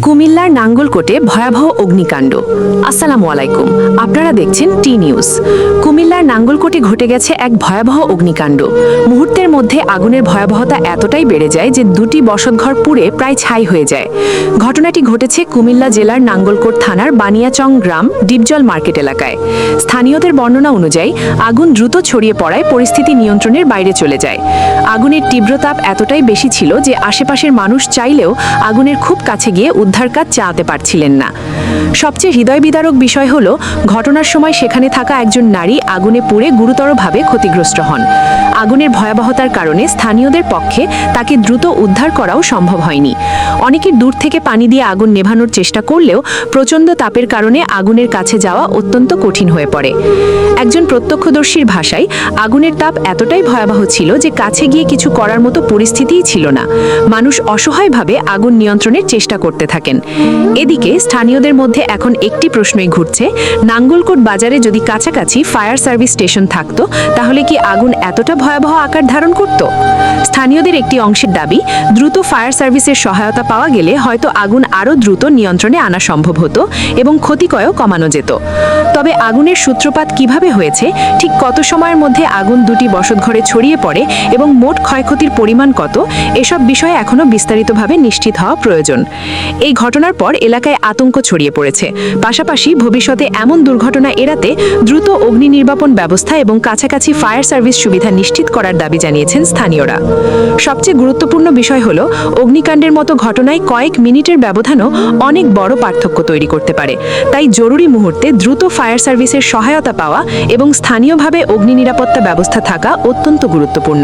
কুমিল্লার নাঙ্গলকোটে ভয়াবহ অগ্নিকাণ্ড। আসসালামু আলাইকুম, আপনারা দেখছেন টি নিউজ। কুমিল্লার নাঙ্গলকোটে ঘটে গেছে এক ভয়াবহ অগ্নিকাণ্ড। মুহূর্তের মধ্যে আগুনের ভয়াবহতা এতটাই বেড়ে যায় যে দুটি বসতঘর পুড়ে প্রায় ছাই হয়ে যায়। ঘটনাটি ঘটেছে কুমিল্লা জেলার নাঙ্গলকোট থানার বানিয়াচং গ্রাম ডিপজল মার্কেট এলাকায়। স্থানীয়দের বর্ণনা অনুযায়ী আগুন দ্রুত ছড়িয়ে পড়ায় পরিস্থিতি নিয়ন্ত্রণের বাইরে চলে যায়। আগুনের তীব্রতাপ এতটাই বেশি ছিল যে আশেপাশের মানুষ চাইলেও আগুনের খুব কাছে গিয়ে উদ্ধার কাজ চালাতে পারছিলেন না। সবচেয়ে হৃদয়বিদারক বিষয় হলো ঘটনার সময় সেখানে থাকা একজন নারী আগুনে পুড়ে গুরুতরভাবে ক্ষতিগ্রস্ত হন। আগুনের ভয়াবহতার কারণে স্থানীয়দের পক্ষে তাকে দ্রুত উদ্ধার করাও সম্ভব হয়নি। অনেকে দূর থেকে পানি দিয়ে আগুন নেভানোর চেষ্টা করলেও প্রচণ্ড তাপের কারণে আগুনের কাছে যাওয়া অত্যন্ত কঠিন হয়ে পড়ে। একজন প্রত্যক্ষদর্শীর ভাষায় আগুনের তাপ এতটাই ভয়াবহ ছিল যে কাছে গিয়ে কিছু করার মতো পরিস্থিতিই ছিল না। মানুষ অসহায়ভাবে আগুন নিয়ন্ত্রণের চেষ্টা করতে থাকেন। এদিকে স্থানীয়দের মধ্যে এখন একটি প্রশ্নই ঘুরছে, নাঙ্গলকোট বাজারে যদি কাছাকাছি ফায়ার সার্ভিস স্টেশন থাকতো তাহলে কি আগুন এতটা ভয়াবহ আকার ধারণ করত? স্থানীয়দের একটি অংশের দাবি, দ্রুত ফায়ার সার্ভিসের সহায়তা পাওয়া গেলে হয়তো আগুন আরও দ্রুত নিয়ন্ত্রণে আনা সম্ভব হতো এবং ক্ষতিকরও কমানো যেত। তবে আগুনের সূত্রপাত কিভাবে হয়েছে, ঠিক কত সময়ের মধ্যে আগুন দুটি বসতঘরে ছড়িয়ে পড়ে এবং মোট ক্ষয়ক্ষতির পরিমাণ কত, এসব বিষয়ে এখনও বিস্তারিতভাবে নিশ্চিত হওয়া প্রয়োজন। এই ঘটনার পর এলাকায় আতঙ্ক ছড়িয়ে পড়েছে। পাশাপাশি ভবিষ্যতে এমন দুর্ঘটনা এড়াতে দ্রুত অগ্নি নির্বাপন ব্যবস্থা এবং কাছাকাছি ফায়ার সার্ভিস সুবিধা নিশ্চিত করার দাবি জানিয়েছেন স্থানীয়রা। সবচেয়ে গুরুত্বপূর্ণ বিষয় হলো অগ্নিকাণ্ডের মতো ঘটনায় কয়েক মিনিটের ব্যবধানও অনেক বড় পার্থক্য তৈরি করতে পারে। তাই জরুরি মুহূর্তে দ্রুত ফায়ার সার্ভিসের সহায়তা পাওয়া এবং স্থানীয়ভাবে অগ্নি নিরাপত্তা ব্যবস্থা থাকা অত্যন্ত গুরুত্বপূর্ণ।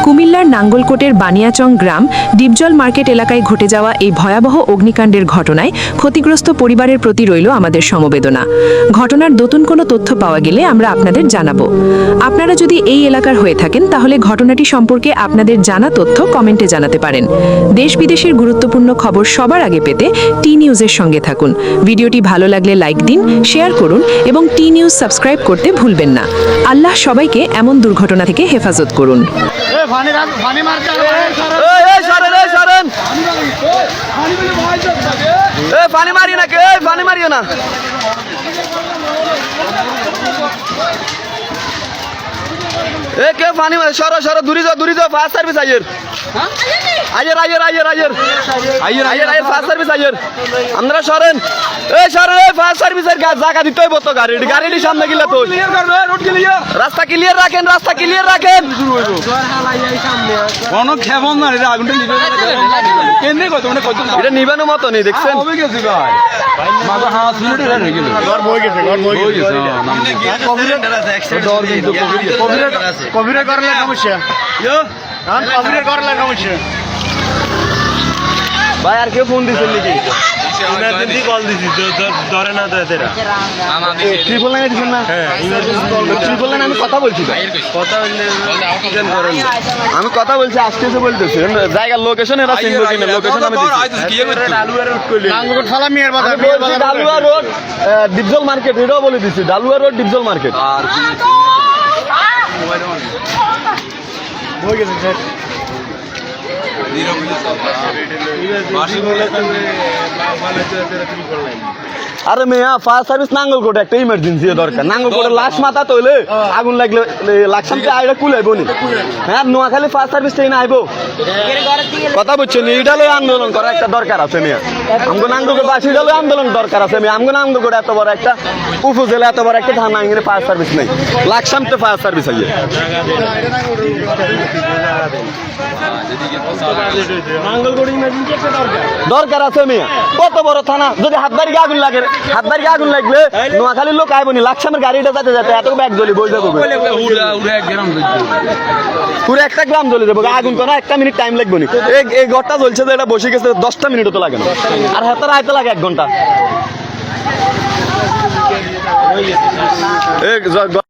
কুমিল্লার নাঙ্গলকোটের বানিয়াচং গ্রাম ডিপজল মার্কেট এলাকায় ঘটে যাওয়া এই ভয়াবহ অগ্নিকাণ্ডের ঘটনায় ক্ষতিগ্রস্ত পরিবারের প্রতি রইল আমাদের সমবেদনা। ঘটনার নতুন কোনো তথ্য পাওয়া গেলে আমরা আপনাদের জানাবো। আপনারা যদি এই এলাকার হয়ে থাকেন তাহলে ঘটনাটি সম্পর্কে আপনাদের জানা তথ্য কমেন্টে জানাতে পারেন। দেশ বিদেশের গুরুত্বপূর্ণ খবর সবার আগে পেতে টি নিউজের সঙ্গে থাকুন। ভিডিওটি ভালো লাগলে লাইক দিন, শেয়ার করুন এবং টি নিউজ সাবস্ক্রাইব করতে ভুলবেন না। আল্লাহ সবাইকে এমন দুর্ঘটনা থেকে হেফাজত করুন। পানি মারি না কে, পানি মারিও না। এ কে পানি মারি, সরো সরো, দূরে যাও ফায়ার সার্ভিস আইয়ের ফায়ার সার্ভিস আইয়ের। আমরা সরেন, সরেন, ফায়ার সার্ভিসের জায়গা দিতে হইব তো। গাড়িটি সামনে গেলে তো রাস্তা ক্লিয়ার রাখেন। এটা নিবানো মতো নেই, দেখছেন? কবিরে করলে সমস্যা ভাই, আর কেউ ফোন দিচ্ছেন নাকি? কল দিচ্ছি, ধরে না ট্রিপল লাইনে দিচ্ছেন না? ট্রিপল লাইন আমি কথা বলছি, আমি কথা বলছি, আসতেছে বলতেছি। জায়গার লোকেশন এরা চিনবো কিনা, লোকেশন আমি ডালুয়া রোড ডিপজল মার্কেট, এটাও বলে দিচ্ছি, ডালুয়া রোড ডিপজল মার্কেট। আরে মেয়া, ফায়ার সার্ভিস নাঙ্গলকোটে একটা ইমার্জেন্সি দরকার। নাঙ্গলকোটে লাশ মাথা তৈলে আগুন লাগলে লাকসামকে আইডা কুলাইব নি? হ্যাঁ, নোয়াখালী ফায়ার সার্ভিস ট্রেন আইব। কথা বলছেন, এইটা লই আন্দোলন করা একটা দরকার আছে মেয়া। আমগো নাঙ্গলকোট বাসীটা লই আন্দোলন দরকার আছে মেয়া। আমগো নাঙ্গলকোট এত বড় একটা উপজেলা, এত বড় একটা থানা, এখানে ফায়ার সার্ভিস নেই। লাকসামতে ফায়ার সার্ভিস আইয়ে দরকার আছে মেয়া। কত বড় থানা, যদি হাতবাড়িকে আগুন লাগে, হাতবাড়িকে আগুন লাগলে নোয়াখালীর লোক আইবনি, লাকসামের গাড়িটা যাতে যাতে এত ব্যাগ জ্বলি বই যাবো, পুরো একটা গ্রাম জ্বলে যাবো। আগুন তো না, একটা মিনিট টাইম লাগবে নি। এই ঘরটা জ্বলছে যে এটা বসে গেছে 10টা মিনিটও তো লাগে না, আর হাতের আইতে লাগে 1 ঘন্টা।